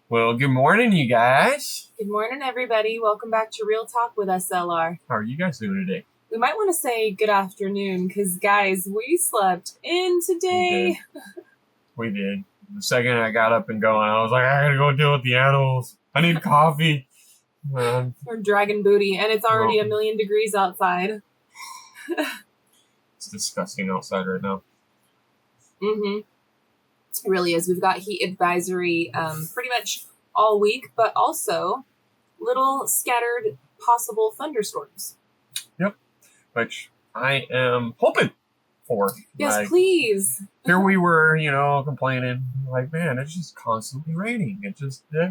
Well, good morning, you guys. Good morning, everybody. Welcome back to Real Talk with SLR. How are you guys doing today? We might want to say good afternoon because, guys, we slept in today. We did. The second I got up and going, I was like, I gotta go deal with the animals. I need coffee. We're dragging booty, and it's already 1,000,000 degrees outside. It's disgusting outside right now. Mm-hmm. It really is. We've got heat advisory pretty much all week, but also little scattered possible thunderstorms. Yep. Which I am hoping for. Yes, please. Here we were, complaining. Like, man, it's just constantly raining. It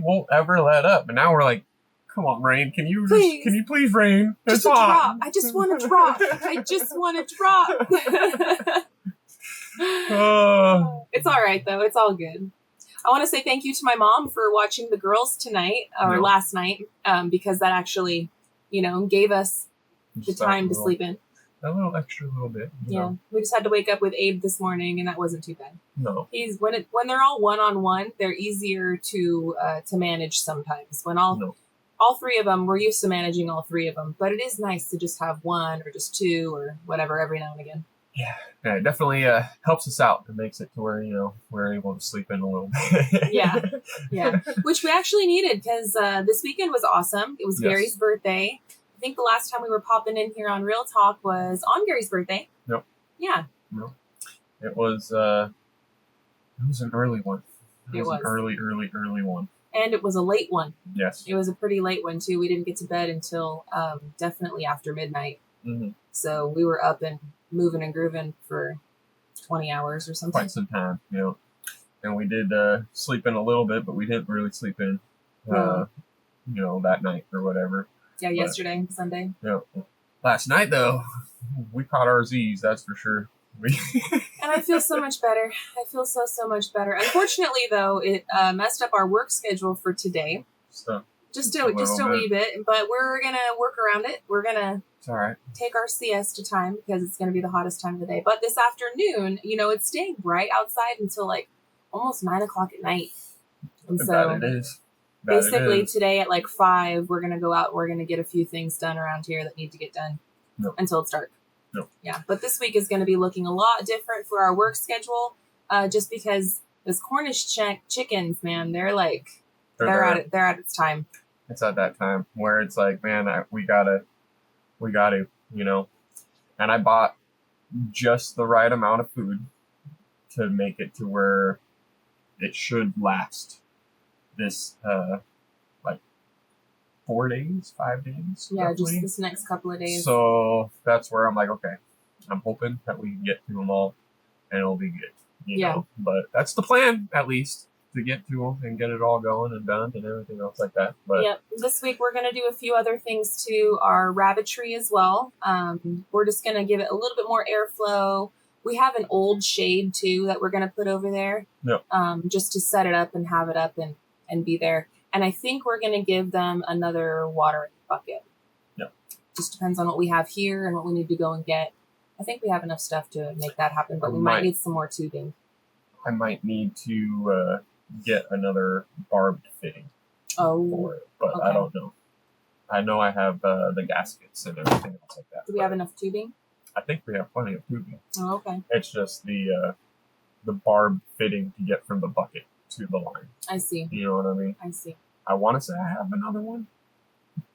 won't ever let up. And now we're like, come on, rain. Can you please rain? Just it's a hot. drop. I just want a drop. I just want a drop. It's all right, though. It's all good. I want to say thank you to my mom for watching the girls tonight, or last night, because that actually, gave us the time to sleep in. A little extra little bit. Yeah. We just had to wake up with Abe this morning, and that wasn't too bad. No. When they're all one-on-one, they're easier to manage sometimes. When all three of them, we're used to managing all three of them, but it is nice to just have one or just two or whatever every now and again. Yeah, it definitely helps us out. It makes it to where, we're able to sleep in a little bit. Yeah. Which we actually needed because this weekend was awesome. It was Gary's birthday. I think the last time we were popping in here on Real Talk was on Gary's birthday. Yep. Yeah. No. It was an early one. It was an early one. And it was a late one. Yes. It was a pretty late one, too. We didn't get to bed until definitely after midnight. Mm-hmm. So we were up and moving and grooving for 20 hours or something. Quite some time, And we did sleep in a little bit, but we didn't really sleep in, that night or whatever. Yeah, yesterday, Sunday. Yeah. Last night, though, we caught our Z's, that's for sure. And I feel so much better. I feel so much better. Unfortunately, though, it messed up our work schedule for today. So, just a wee bit, but we're going to work around it. We're going to take our siesta time because it's going to be the hottest time of the day. But this afternoon, it's staying bright outside until like almost 9 o'clock at night. And so it is. Basically, today at like 5, we're going to go out. We're going to get a few things done around here that need to get done until it's dark. Yeah, but this week is going to be looking a lot different for our work schedule just because those Cornish chickens, man, they're at its time. It's at that time where it's like, man, we gotta, and I bought just the right amount of food to make it to where it should last this, 4 days, 5 days. Yeah, roughly. Just this next couple of days. So that's where I'm like, okay, I'm hoping that we can get to them all and it'll be good. You know? But that's the plan, at least, to get to them and get it all going and done and everything else like that. But this week we're going to do a few other things to our rabbitry as well. We're just going to give it a little bit more airflow. We have an old shade, too, that we're going to put over there just to set it up and have it up and be there. And I think we're going to give them another watering bucket. Yeah. Just depends on what we have here and what we need to go and get. I think we have enough stuff to make that happen, but we might need some more tubing. I might need to get another barbed fitting for it, but I don't know. I know I have the gaskets and everything else like that. Do we have enough tubing? I think we have plenty of tubing. Oh, okay. It's just the barbed fitting to get from the bucket to the line. I see. You know what I mean? I see. I want to say I have another one,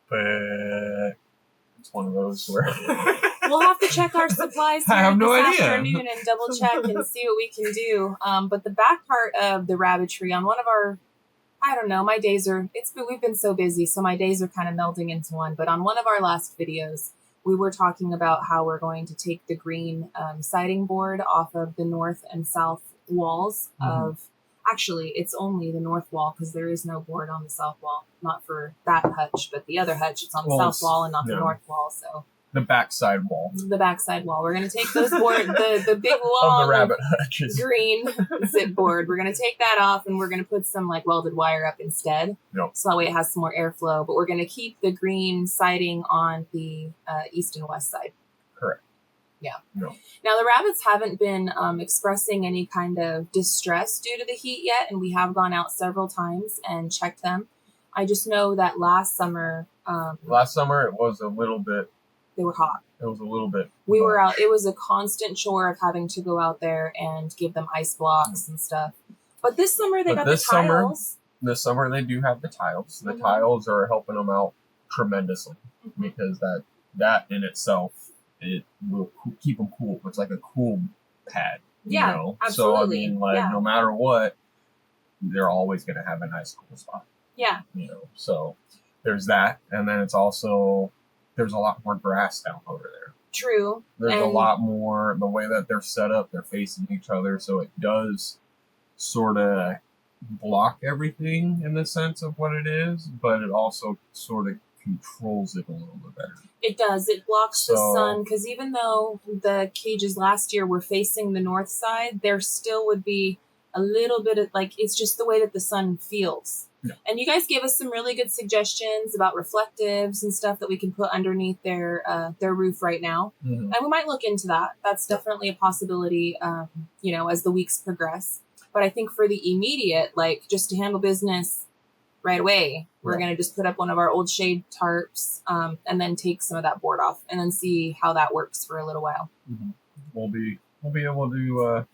but it's one of those where we'll have to check our supplies I have no idea. Afternoon and double check and see what we can do. But the back part of the rabbitry on one of our, I don't know, my days we've been so busy, so my days are kind of melding into one. But on one of our last videos, we were talking about how we're going to take the green siding board off of the north and south walls of. Actually, it's only the north wall because there is no board on the south wall. Not for that hutch, but the other hutch. It's on the south wall and not the north wall. So the backside wall. The backside wall. We're going to take those board, the big long of the rabbit hutches. Green zip board. We're going to take that off and we're going to put some welded wire up instead. Yep. So that way it has some more airflow. But we're going to keep the green siding on the east and west side. Correct. Yeah. No. Now, the rabbits haven't been expressing any kind of distress due to the heat yet, and we have gone out several times and checked them. I just know that last summer... it was a little bit... They were hot. It was a little bit... We were out... It was a constant chore of having to go out there and give them ice blocks and stuff. But this summer, they got the tiles. This summer, they do have the tiles. The tiles are helping them out tremendously because that in itself, it will keep them cool. It's like a cool pad, you know? Absolutely. So, I mean, like, no matter what, they're always going to have a nice cool spot. Yeah. You know, so there's that. And then it's also, there's a lot more grass down over there. True. There's a lot more, the way that they're set up, they're facing each other, so it does sort of block everything in the sense of what it is, but it also sort of controls it a little bit better. It does. It blocks the sun, because even though the cages last year were facing the north side, there still would be a little bit of, like, it's just the way that the sun feels. Yeah. And you guys gave us some really good suggestions about reflectives and stuff that we can put underneath their roof right now. And we might look into that. That's definitely a possibility, you know, as the weeks progress. But I think for the immediate, like, just to handle business right away, we're going to just put up one of our old shade tarps and then take some of that board off and then see how that works for a little while. We'll be able to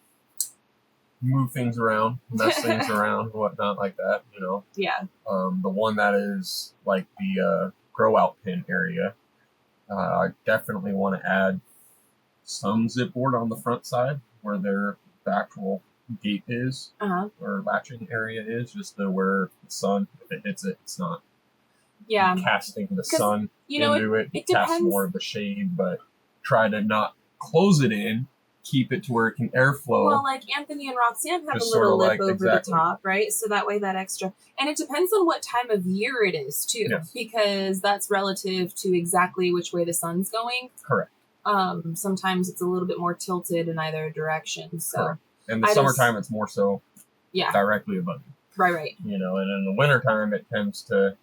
move things around, mess things around, whatnot like that, you know. Yeah. The one that is like the grow out pin area, I definitely want to add some zip board on the front side where the actual gate is or latching area is, just to where the sun, if it hits it, it's not casting the sun into it. It casts more of the shade, but try to not close it in, keep it to where it can airflow. Well, like Anthony and Roxanne have a little lip over the top, right? So that way that extra, and it depends on what time of year it is too, because that's relative to exactly which way the sun's going. Correct. Sometimes it's a little bit more tilted in either direction. So. Correct. In the summertime, it's more so directly above you. Right. You know, and in the wintertime, it tends to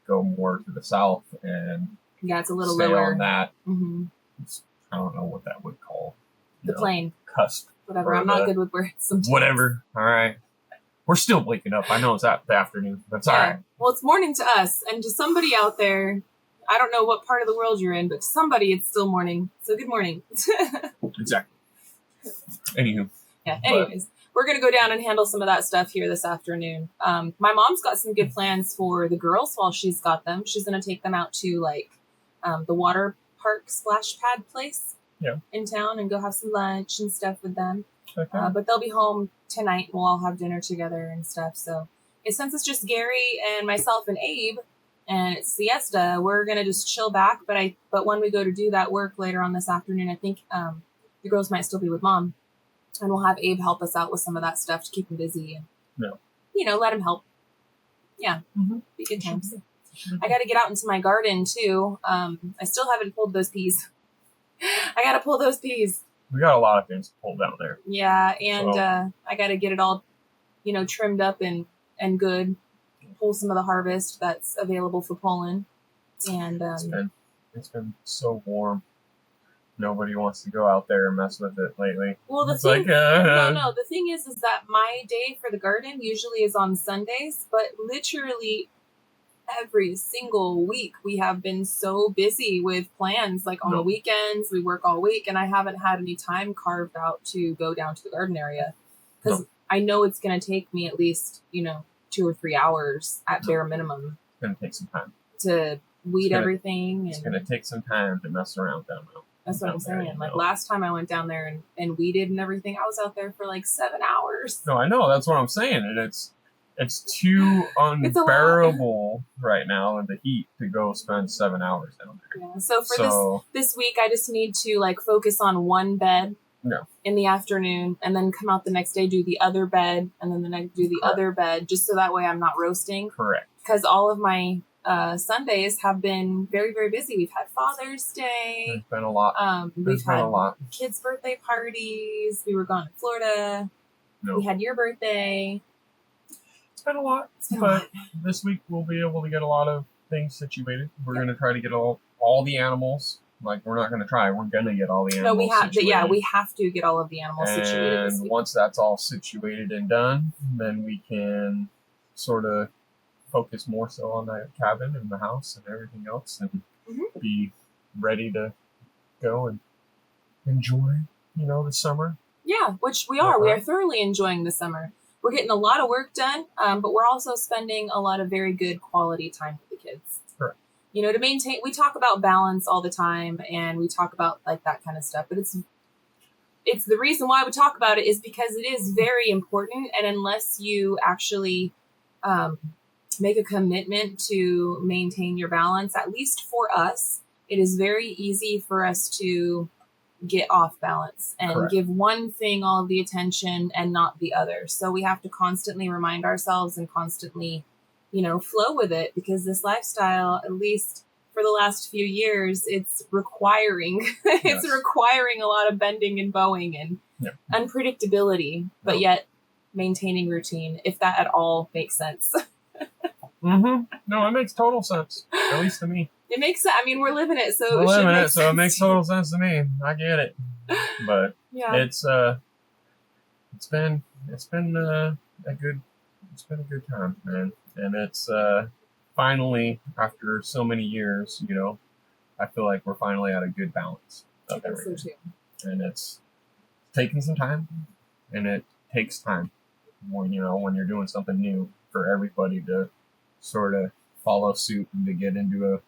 go more to the south and it's a little stay lower on that. I don't know what that would call. The plane. Cusp. Whatever. I'm not good with words sometimes. Whatever. All right. We're still waking up. I know it's the afternoon. That's all right. Well, it's morning to us, and to somebody out there, I don't know what part of the world you're in, but to somebody, it's still morning. So good morning. Exactly. Anywho. Yeah, anyways, we're going to go down and handle some of that stuff here this afternoon. My mom's got some good plans for the girls while she's got them. She's going to take them out to, like, the water park splash pad place in town and go have some lunch and stuff with them. Okay. But they'll be home tonight. We'll all have dinner together and stuff. So since it's just Gary and myself and Abe and it's siesta, we're going to just chill back. But when we go to do that work later on this afternoon, I think the girls might still be with Mom. And we'll have Abe help us out with some of that stuff to keep him busy and, you know, let him help. Yeah. Be good times. I got to get out into my garden too. I still haven't pulled those peas. I got to pull those peas. We got a lot of things to pull down there. Yeah. And I got to get it all, you know, trimmed up and good. Pull some of the harvest that's available for pulling. And it's been so warm. Nobody wants to go out there and mess with it lately. Well, the thing is that my day for the garden usually is on Sundays, but literally every single week we have been so busy with plans. Like on the weekends, we work all week, and I haven't had any time carved out to go down to the garden area because I know it's going to take me at least, you know, 2 or 3 hours at bare minimum. It's going to take some time to weed everything. It's going to take some time to mess around down there. That's what I'm saying. Like last time I went down there and weeded and everything, I was out there for like 7 hours. No, I know. That's what I'm saying. And it's too unbearable right now in the heat to go spend 7 hours down there. Yeah. So for this week, I just need to like focus on one bed in the afternoon and then come out the next day, do the other bed, and then the next do the other bed, just so that way I'm not roasting. Correct. Because all of my Sundays have been very, very busy. We've had Father's Day. There's been a lot. We've had kids' birthday parties. We were gone to Florida. We had your birthday. It's been a lot. This week we'll be able to get a lot of things situated. We're going to try to get all the animals Like, we're not going to try. We're going to get all the animals No, we have. situated. Yeah, we have to get all of the animals situated this And week. once that's all situated and done, then we can sort of focus more so on that cabin and the house and everything else, and be ready to go and enjoy, the summer. Yeah, which we are. We are thoroughly enjoying the summer. We're getting a lot of work done, but we're also spending a lot of very good quality time with the kids. Correct. To maintain, we talk about balance all the time, and we talk about like that kind of stuff, but it's the reason why we talk about it is because it is very important, and unless you actually make a commitment to maintain your balance, at least for us, it is very easy for us to get off balance and Correct. give one thing all of the attention and not the other. So we have to constantly remind ourselves and constantly, flow with it, because this lifestyle, at least for the last few years, it's requiring a lot of bending and bowing and unpredictability, but yet maintaining routine, if that at all makes sense. No, it makes total sense, at least to me. It makes sense. I mean, we're living it, so it makes total sense to me. I get it, but it's been a good time, man, and it's finally, after so many years, I feel like we're finally at a good balance of everything. So too. And it's taking some time, and it takes time when you're doing something new, for everybody to sort of follow suit and to get into a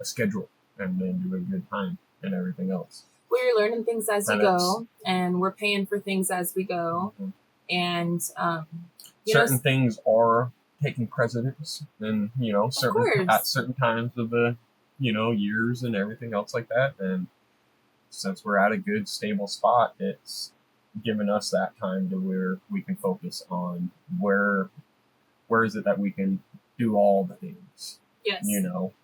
schedule and then do a good time and everything else. We're learning things as we go, and we're paying for things as we go. And certain things are taking precedence, and at certain times of the years and everything else like that. And since we're at a good stable spot, it's given us that time to where we can focus on where is it that we can do all the things. Yes.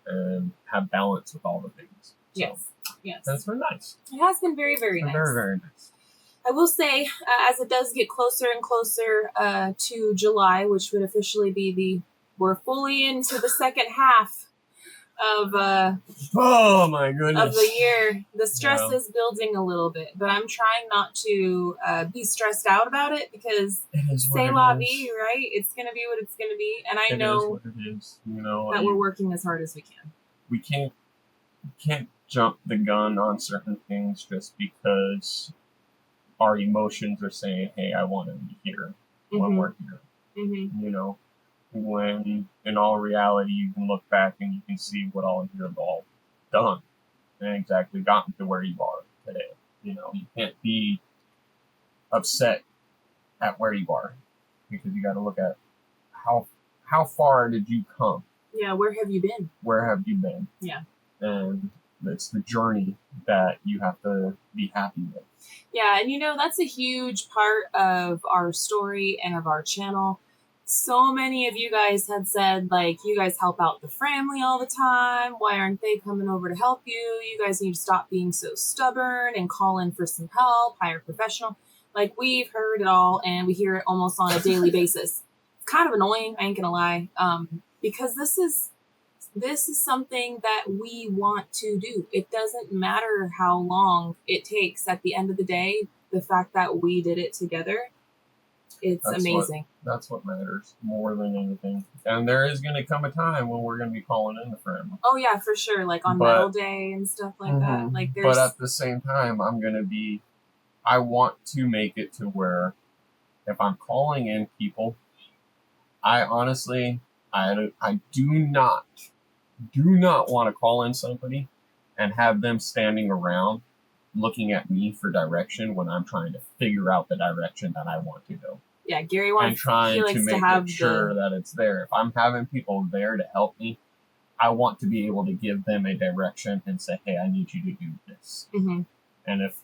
And have balance with all the things. So, yes. That's been nice. It has been very, very nice. Very, very nice. I will say, as it does get closer and closer to July, which would officially be we're fully into the second half of oh my goodness, of the year, the stress is building a little bit, but I'm trying not to be stressed out about it, because c'est la vie, right? It's gonna be what it's gonna be, and I know it is. that we're working as hard as we can. We can't jump the gun on certain things just because our emotions are saying, "Hey, I want to be here when we're here." When in all reality, you can look back and you can see what all you've all done and exactly gotten to where you are today. You can't be upset at where you are, because you got to look at how far did you come? Yeah, where have you been? Where have you been? Yeah. And it's the journey that you have to be happy with. Yeah, and that's a huge part of our story and of our channel. So many of you guys had said, like, you guys help out the family all the time. Why aren't they coming over to help you? You guys need to stop being so stubborn and call in for some help, hire a professional. Like, we've heard it all, and we hear it almost on a daily basis. It's kind of annoying, I ain't gonna lie, because this is something that we want to do. It doesn't matter how long it takes. At the end of the day, the fact that we did it together, it's amazing. That's what matters more than anything. And there is going to come a time when we're going to be calling in the family. Oh yeah, for sure. Like on Metal Day and stuff like that. Like, but at the same time, I want to make it to where if I'm calling in people, I honestly, I do not want to call in somebody and have them standing around looking at me for direction when I'm trying to figure out the direction that I want to go. Yeah, Gary wants and trying to make sure that it's there. If I'm having people there to help me, I want to be able to give them a direction and say, "Hey, I need you to do this." And if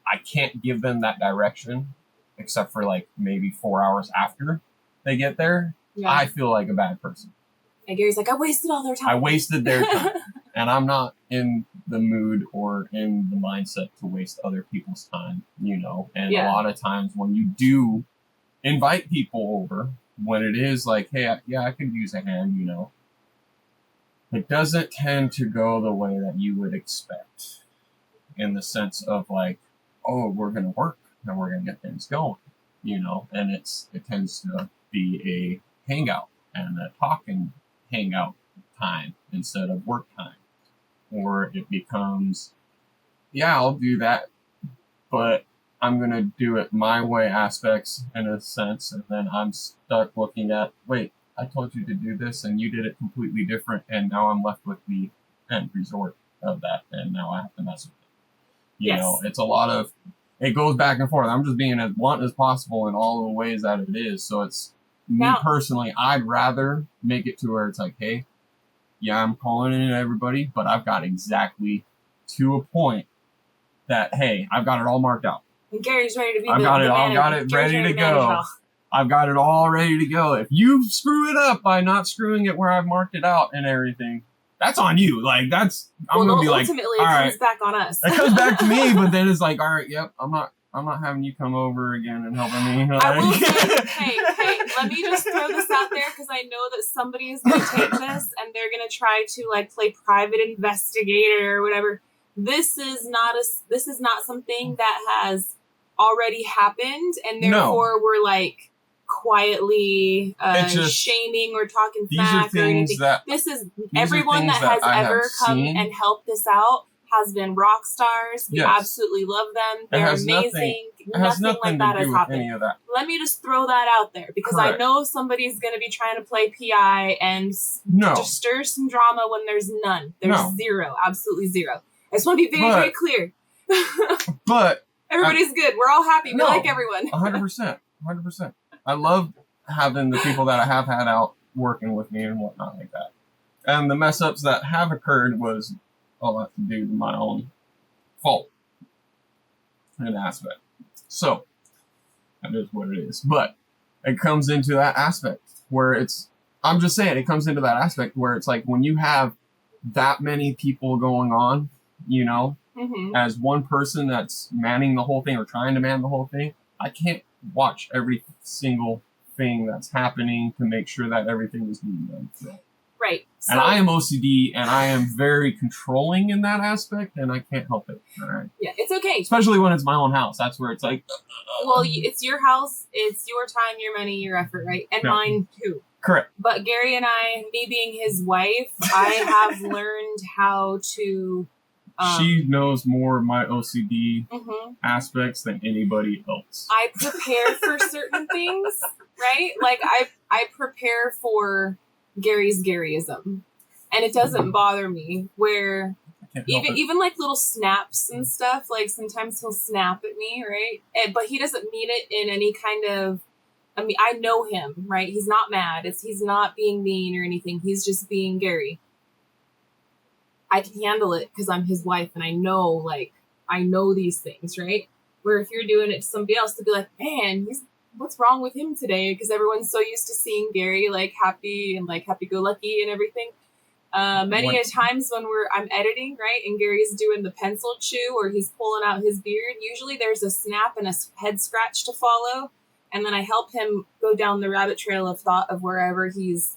I can't give them that direction, except for like maybe 4 hours after they get there, I feel like a bad person. And Gary's like, I wasted all their time. I wasted their time. And I'm not in the mood or in the mindset to waste other people's time, And a lot of times when you do invite people over, when it is like, hey, I could use a hand, it doesn't tend to go the way that you would expect, in the sense of like, oh, we're going to work and we're going to get things going, and it tends to be a hangout and a talking hangout time instead of work time. Or it becomes, yeah, I'll do that, but I'm going to do it my way aspects in a sense, and then I'm stuck looking at, wait, I told you to do this and you did it completely different, and now I'm left with the end resort of that, and now I have to mess with it. You know, it's a lot of, it goes back and forth. I'm just being as blunt as possible in all the ways that it is. So it's, me personally, I'd rather make it to where it's like, hey, yeah, I'm calling in everybody, but I've got exactly to a point that, hey, I've got it all marked out. And Gary's ready to be I've got it ready to go. I've got it all ready to go. If you screw it up by not screwing it where I've marked it out and everything, that's on you. Like, that's, I'm going to be like, ultimately, it comes back on us. It comes back to me, but then it's like, all right, yep, I'm not having you come over again and helping me. Like, I will say, hey, let me just throw this out there, because I know that somebody is going to take this and they're going to try to like play private investigator or whatever. This is not something that has already happened, and therefore we're like quietly shaming or talking smack or anything. This is everyone that has ever come and helped us out has been rock stars. We absolutely love them. They're amazing. Nothing like that has happened. Let me just throw that out there, because I know somebody's going to be trying to play PI and just stir some drama when there's none. There's zero, absolutely zero. I just want to be very, very clear. But everybody's good. We're all happy. We like everyone. 100%. 100%. I love having the people that I have had out working with me and whatnot like that. And the mess ups that have occurred was all I have to do to my own fault in an aspect. So that is what it is. But it comes into that aspect where it's, I'm just saying, it comes into that aspect where it's like when you have that many people going on, as one person that's manning the whole thing or trying to man the whole thing, I can't watch every single thing that's happening to make sure that everything is being done. Right. So, and I am OCD, and I am very controlling in that aspect, and I can't help it. All right. Yeah, it's okay. Especially when it's my own house. That's where it's like... Well, it's your house. It's your time, your money, your effort, right? And mine, too. Correct. But Gary and I, me being his wife, I have learned how to... she knows more of my OCD aspects than anybody else. I prepare for certain things, right? Like, I prepare for Gary's Garyism. And it doesn't bother me, where even like little snaps and stuff, like sometimes he'll snap at me, right? But he doesn't mean it in any kind of... I mean, I know him, right? He's not mad. He's not being mean or anything. He's just being Gary. I can handle it because I'm his wife, and I know these things, right? Where if you're doing it to somebody else, to be like, man, what's wrong with him today? Because everyone's so used to seeing Gary like happy and like happy-go-lucky and everything. Many a times when I'm editing, right, and Gary's doing the pencil chew or he's pulling out his beard, usually there's a snap and a head scratch to follow, and then I help him go down the rabbit trail of thought of wherever he's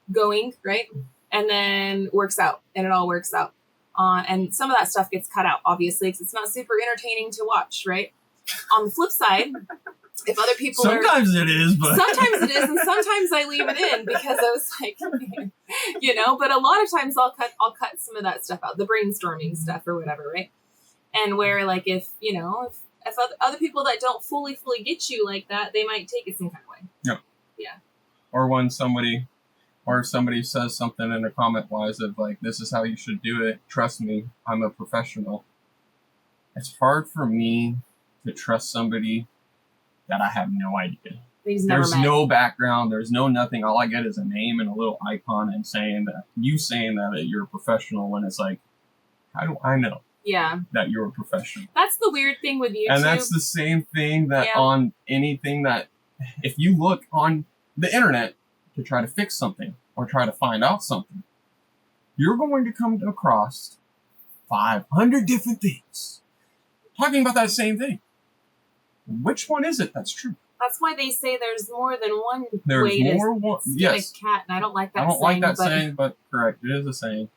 going, right? And then works out, and it all works out. And some of that stuff gets cut out, obviously, because it's not super entertaining to watch, right? On the flip side, if other people sometimes it is, and sometimes I leave it in because I was like, but a lot of times I'll cut some of that stuff out, the brainstorming stuff or whatever, right? And where like if other people that don't fully get you like that, they might take it some kind of way. Yep. Yeah. Or when somebody says something in a comment wise of like, this is how you should do it, trust me, I'm a professional. It's hard for me to trust somebody that I have no idea. There's no background, there's no nothing. All I get is a name and a little icon and saying that you're a professional, when it's like, how do I know that you're a professional? That's the weird thing with YouTube. And that's the same thing that on anything that, if you look on the internet to try to fix something or try to find out something, you're going to come across 500 different things talking about that same thing. Which one is it that's true? That's why they say there's more than one There's way more to one. skin Yes. a cat, and I don't like that I don't saying. like that saying, but correct. It is a saying.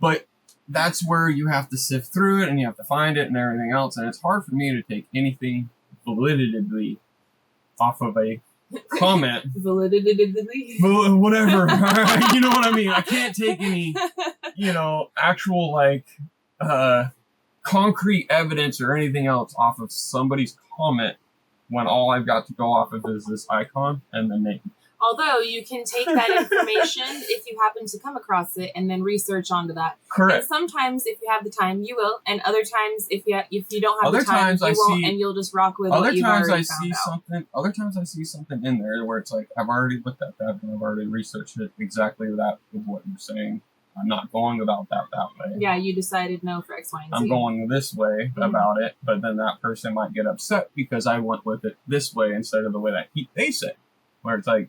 But that's where you have to sift through it and you have to find it and everything else. And it's hard for me to take anything validity off of a comment. Validity. Whatever. You know what I mean? I can't take any, actual concrete evidence or anything else off of somebody's comment when all I've got to go off of is this icon and the name. Although you can take that information if you happen to come across it and then research onto that. Correct. And sometimes if you have the time, you will. And other times if you don't have Other the time, times you won't, and you'll just rock with what you've already found out. Other times I see something in there where it's like, I've already looked at that and I've already researched it exactly that with what you're saying. I'm not going about that way. Yeah, you decided no for X, Y, and Z. I'm going this way about it, but then that person might get upset because I went with it this way instead of the way that they say. Where it's like,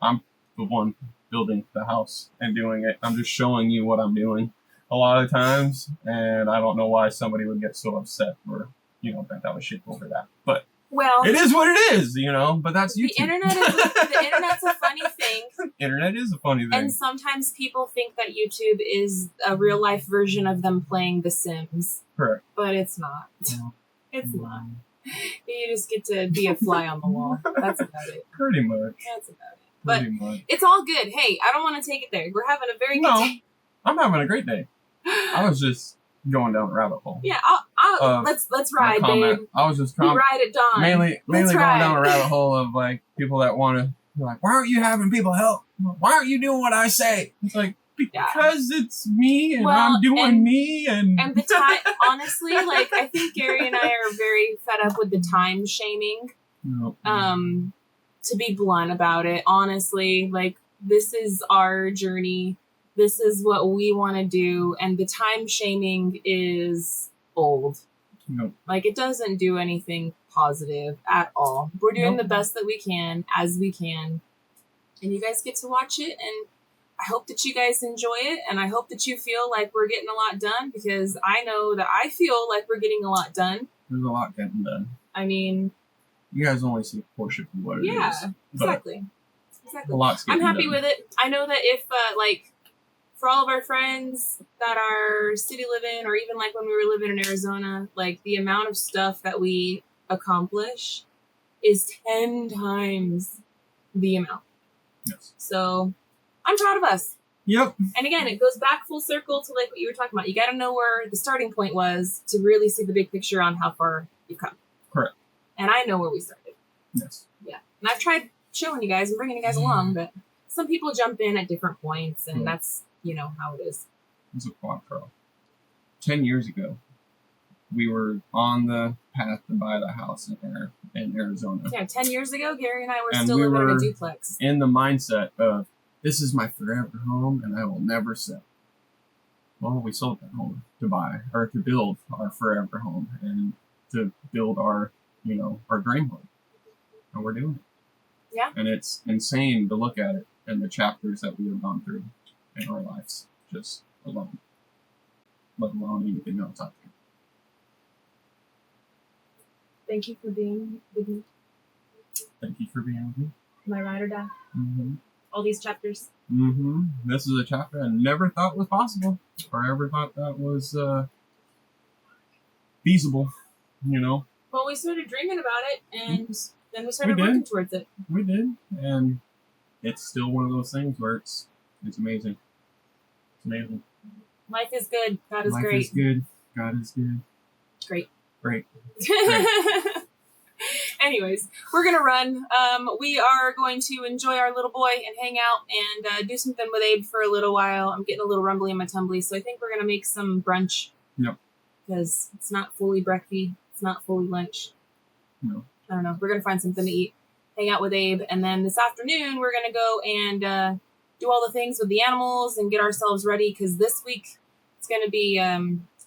I'm the one building the house and doing it. I'm just showing you what I'm doing a lot of times, and I don't know why somebody would get so upset or, bent out of shape over that. But it is what it is, but that's YouTube. The internet's a funny thing. Internet is a funny thing. And sometimes people think that YouTube is a real life version of them playing The Sims. Correct. But it's not. No. It's not. You just get to be a fly on the wall. That's about it. Pretty much. That's about it. But it's all good. Hey, I don't want to take it there. We're having a very good day. I'm having a great day. I was just going down a rabbit hole. Yeah, let's ride, babe. I was just we ride at dawn. Mainly going down a rabbit hole of people that want to why aren't you having people help? Why aren't you doing what I say? It's like because it's me and I'm doing me and the time. Honestly, I think Gary and I are very fed up with the time shaming. Nope. To be blunt about it, honestly, this is our journey. This is what we want to do, and the time shaming is old. Nope. It doesn't do anything positive at all. We're doing the best that we can, as we can, and you guys get to watch it, and I hope that you guys enjoy it, and I hope that you feel like we're getting a lot done, because I know that I feel like we're getting a lot done. There's a lot getting done. I mean, you guys only see a portion of what it is. Yeah, exactly. A lot's getting I'm happy done. with it. I know that if, for all of our friends that are city living, or even when we were living in Arizona, the amount of stuff that we accomplish is 10 times the amount. Yes. So I'm proud of us. Yep. And again, it goes back full circle to what you were talking about. You got to know where the starting point was to really see the big picture on how far you've come. Correct. And I know where we started. Yes. Yeah. And I've tried showing you guys and bringing you guys along, but some people jump in at different points, and that's, how it is. It's a quattro. 10 years ago, we were on the path to buy the house in Arizona. Yeah, 10 years ago, Gary and I were And still we living in were a duplex. In the mindset of, this is my forever home and I will never sell. Well, we sold that home to build our forever home and to build our, our dream home. And we're doing it. Yeah. And it's insane to look at it and the chapters that we have gone through in our lives, just alone, let alone anything else out there. Thank you for being with me. Thank you for being with me. My ride or die. Mm-hmm. All these chapters. Mm-hmm. This is a chapter I never thought was possible, or ever thought that was feasible, Well, we started dreaming about it, and then we started working towards it. We did, and it's still one of those things where it's amazing. It's amazing. Life is good. God is great. Life is good. God is good. Great. Great. Anyways, we're going to run. We are going to enjoy our little boy and hang out and do something with Abe for a little while. I'm getting a little rumbly in my tumbly, so I think we're going to make some brunch. Yep. Because it's not fully breakfast. It's not fully lunch. No. I don't know. We're going to find something to eat, hang out with Abe, and then this afternoon we're going to go and do all the things with the animals and get ourselves ready, because this week it's going to be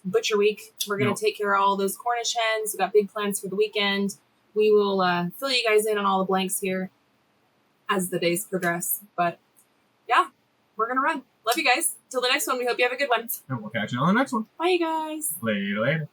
butcher week. We're going to take care of all those Cornish hens. We've got big plans for the weekend. We will fill you guys in on all the blanks here as the days progress. But yeah, we're going to run. Love you guys. Till the next one, we hope you have a good one. And we'll catch you on the next one. Bye, you guys. Later.